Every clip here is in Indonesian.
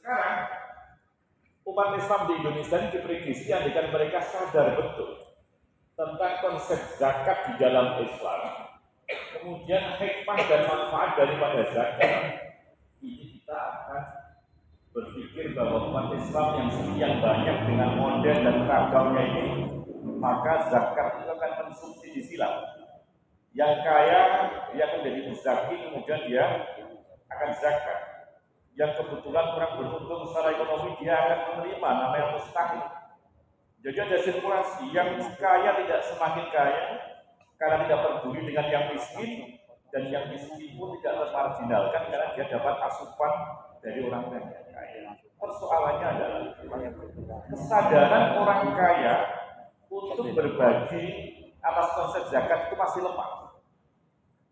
Sekarang umat Islam di Indonesia ini diprediksi andaikan mereka sadar betul tentang konsep zakat di dalam Islam, kemudian hikmah dan manfaat daripada zakat, ini kita akan berpikir bahwa umat Islam yang sekian banyak dengan model dan ragamnya ini, maka zakat itu akan mensubsidi silam. Yang kaya dia akan jadi muzaki, kemudian dia akan zakat. Yang kebetulan kurang beruntung secara ekonomi, dia akan menerima namanya mustahil. Jadi ada sirkulasi, yang kaya tidak semakin kaya karena tidak peduli dengan yang miskin, dan yang miskin pun tidak termarginalkan karena dia dapat asupan dari orang kaya. Persoalannya adalah kesadaran orang kaya untuk berbagi atas konsep zakat itu masih lemah.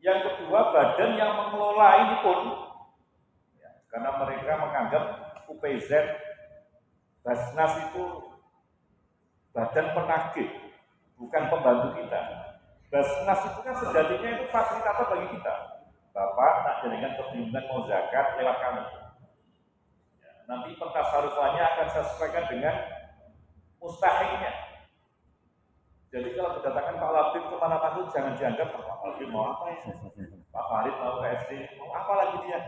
Yang kedua, badan yang mengelola ini pun, karena mereka menganggap UPZ, Basnas itu badan penagih, bukan pembantu kita. Basnas itu kan sejatinya itu fasilitator bagi kita. Bapak nak jadikan kebingungan mau zakat lewat kami. Nanti pentasarufannya akan saya sesuaikan dengan mustahiknya. Jadi kalau kedatangan Pak Labib kemana-mana itu jangan dianggap Pak Labib mau apa ya? Pak Farid mau ke SD, mau apa lagi dia?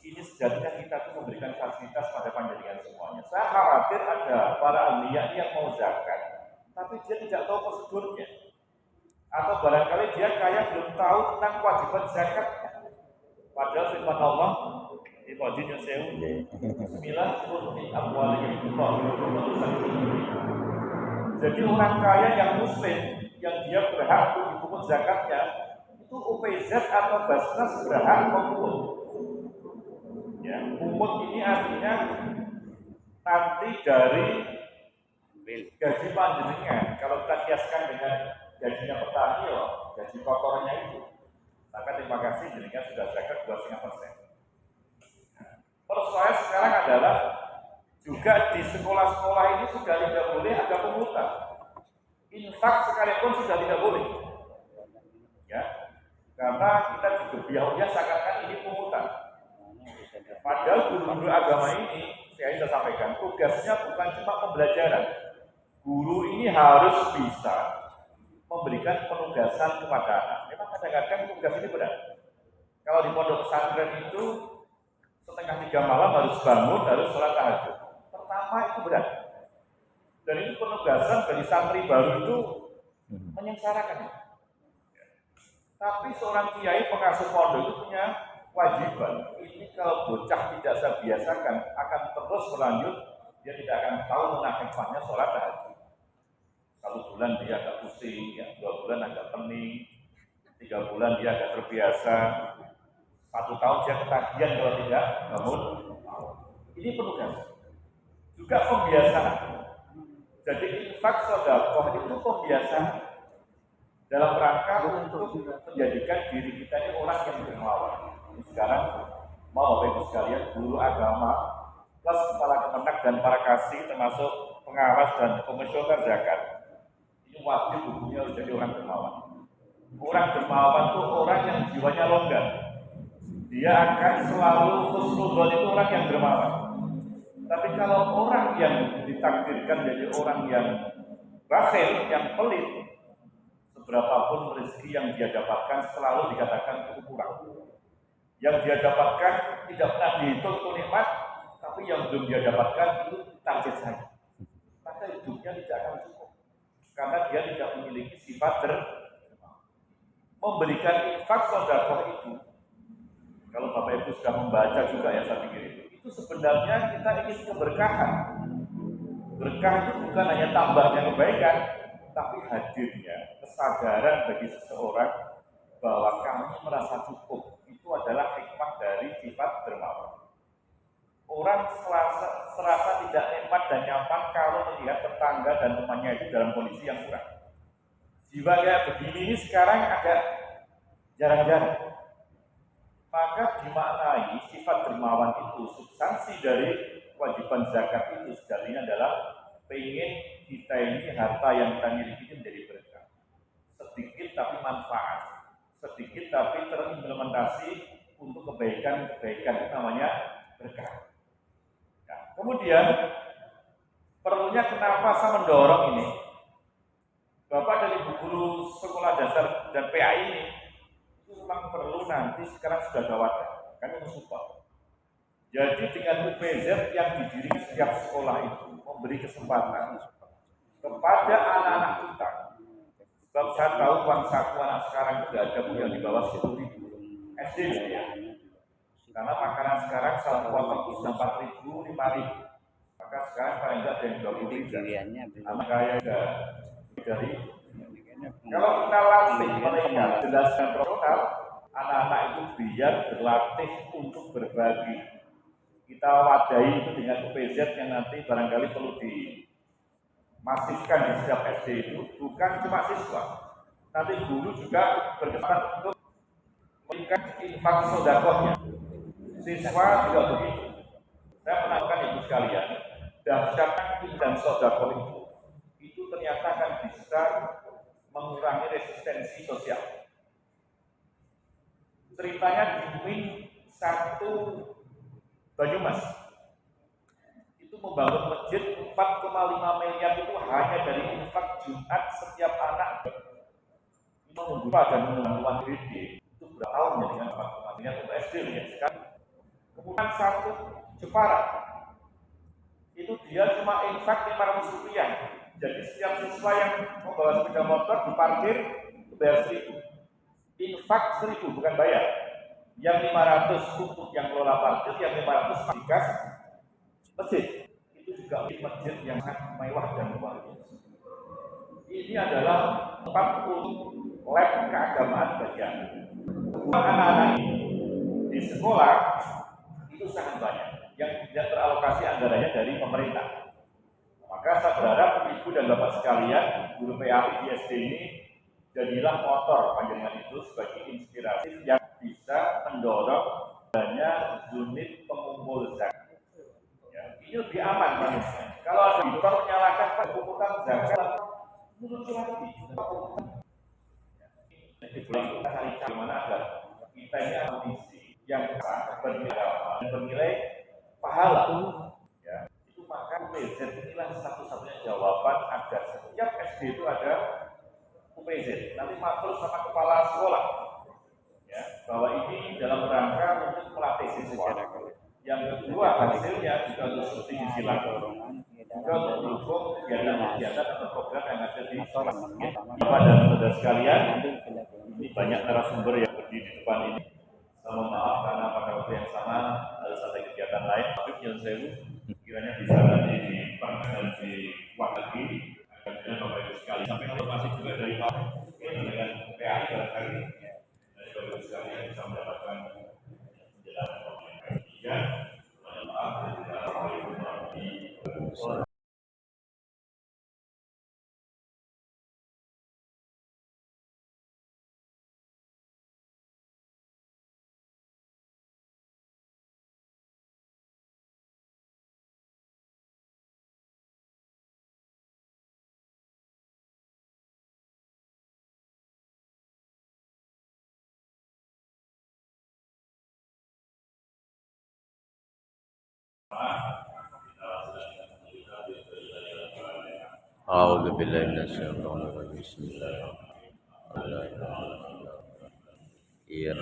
Ini sejatinya kita itu memberikan fasilitas pada panjenengan semuanya. Saya khawatir ada para ahliya yang mau zakat, tapi dia tidak tahu prosedurnya. Atau barangkali dia kaya belum tahu tentang kewajiban zakat. Padahal firman Allah, Ibadin Yusehu, Bismillah, jadi orang kaya yang muslim, yang dia berhak untuk dipungut zakatnya, itu UPZ atau Basnas berhak memungut. Ya, pungut ini artinya nanti dari gaji panjenengan. Kalau kita kiaskan dengan gajinya petani, gaji kotornya itu, maka terima kasih jenengan sudah zakat 2,5%. Persoalan sekarang adalah juga di sekolah-sekolah ini sudah tidak boleh ada pungutan. Infak sekalipun sudah tidak boleh. Ya, karena kita juga biaunya seakan-akan ini pungutan. Padahal guru-guru agama ini, saya sudah sampaikan, tugasnya bukan cuma pembelajaran. Guru ini harus bisa memberikan penugasan kepada anak. Memang kadang-kadang tugas ini berat. Kalau di pondok pesantren itu setengah 3 malam harus bangun, harus sholat tahajud. Pertama itu berat. Dan itu penugasan dari santri baru itu menyengsarakan. Tapi seorang kiai pengasuh pondok itu punya kewajiban. Ini kalau bocah tidak saya biasakan akan terus berlanjut, dia tidak akan tahu tentang hikmahnya sholat tahajud. 1 bulan dia agak pusing, ya, 2 bulan agak pening, 3 bulan dia agak terbiasa, 1 tahun dia ketagihan kalau tidak bangun. Ini penugasan. Juga pembiasaan. Jadi infak sedekah itu pembiasaan dalam rangka untuk menjadikan diri kita ini orang yang dermawan. Sekarang mau Bapak Ibu sekalian, guru agama plus kepala kemenak dan para kasih termasuk pengawas dan komisioner zakat, ini wajib hukumnya harus jadi orang dermawan. Orang dermawan itu orang yang jiwanya longgar. Dia akan selalu husnuzon, itu orang yang dermawan. Tapi kalau orang yang ditakdirkan jadi orang yang bakhil, yang pelit, seberapapun rezeki yang dia dapatkan selalu dikatakan itu kurang. Yang dia dapatkan tidak pernah dihitung itu nikmat, tapi yang belum dia dapatkan itu target saja. Maka hidupnya tidak akan cukup, karena dia tidak memiliki sifat memberikan infak sedekah itu. Kalau Bapak Ibu sudah membaca juga ya, saya pikir itu sebenarnya kita ingin keberkahan. Berkah itu bukan hanya tambahnya kebaikan, tapi hadirnya kesadaran bagi seseorang bahwa kami merasa cukup. Itu adalah hikmah dari sifat dermawan. Orang serasa tidak nikmat dan nyaman kalau melihat tetangga dan temannya itu dalam kondisi yang kurang. Jiwa kayak begini ini sekarang agak jarang-jarang. Maka dimaknai sifat dermawan itu, substansi dari kewajiban zakat itu sejatinya adalah pengen kita ini harta yang kita miliki ini menjadi berkah. Sedikit tapi manfaat, sedikit tapi terimplementasi untuk kebaikan-kebaikan, itu namanya berkah. Nah, Kemudian perlunya kenapa saya mendorong ini? Bapak dari ibu guru sekolah dasar dan PAI ini itu memang perlu nanti sekarang sudah ada wadah, kami mensupport. Jadi dengan UPZ yang didirikan setiap sekolah itu memberi kesempatan kepada anak-anak kita. Sebab saya tahu uang saku anak sekarang itu tidak ada yang di bawah 10.000 SD ya. Karena makanan sekarang satu potong itu 4.000, 5.000. Maka sekarang paling tidak ada yang 20.000. Anak kaya dari kalau kita latih mereka jelas dan profesional, anak-anak itu biar berlatih untuk berbagi. Kita wadahi itu dengan UPZ yang nanti barangkali perlu dimasifkan di setiap SD itu, bukan cuma siswa. Nanti guru juga berkesempatan untuk memberikan infak sodakohnya. Siswa juga begitu. Saya menangkan ibu sekalian, dahsyatnya dan sodakoh itu ternyata akan bisa mengurangi resistensi sosial. Ceritanya di Win 1 Banyumas itu membangun masjid 4,5 miliar itu hanya dari infak Jumat setiap anak. Membuka dan mengeluarkan BD itu berapa tahun ya dengan 4,5 miliar untuk SD ya sekarang. Kemudian 1 Jepara itu dia cuma infak 500 rupiah. Jadi setiap siswa yang membawa sepeda motor diparkir bayar 1.000. Infak 1.000 bukan bayar. Yang 500 untuk yang kelola parkir, yang 500 dikas masjid. Itu juga masjid yang sangat mewah dan luar biasa. Ini adalah tempat untuk lab keagamaan bagian. Anak-anak ini di sekolah itu sangat banyak yang tidak teralokasi anggarannya dari pemerintah. Maka saya berharap ibu dan bapak sekalian, guru PAI di SD ini jadilah motor panjenengan itu sebagai inspirasi yang bisa mendorong adanya unit pengumpul zakat. Ya, ini lebih aman kan? Kalau ada motor menyalakan pemungutan zakat, menurut lagi. Jadi kita cari bagaimana agar kita ini ambisi yang bernilai pahala. Ya, itu maka UPZ inilah satu-satunya jawaban agar setiap SD itu ada UPZ. Nanti matur sama kepala sekolah, ya, bahwa ini dalam rangka untuk melatih siswa. Yang kedua hasilnya juga untuk subsidi silang, juga untuk mendukung kegiatan-kegiatan atau program yang ada di sekolah. Bapak dan saudara sekalian, ini banyak narasumber yang berdiri di depan ini. Saya mohon maaf karena pada waktu yang sama harus ada kegiatan lain. Tapi yang saya kiranya bisa nanti dipangkas dan dikuat lagi. Dan Bapak Ibu sekalian, sampai informasi juga dari Pak dengan PAI barangkali dari Bapak Ibu sekalian bisa mendapatkan penjelasan. Ya, mohon maaf dan Assalamualaikum warahmatullahi wabarakatuh. أعوذ بالله من الشيطان الرجيم بسم الله الرحمن الرحيم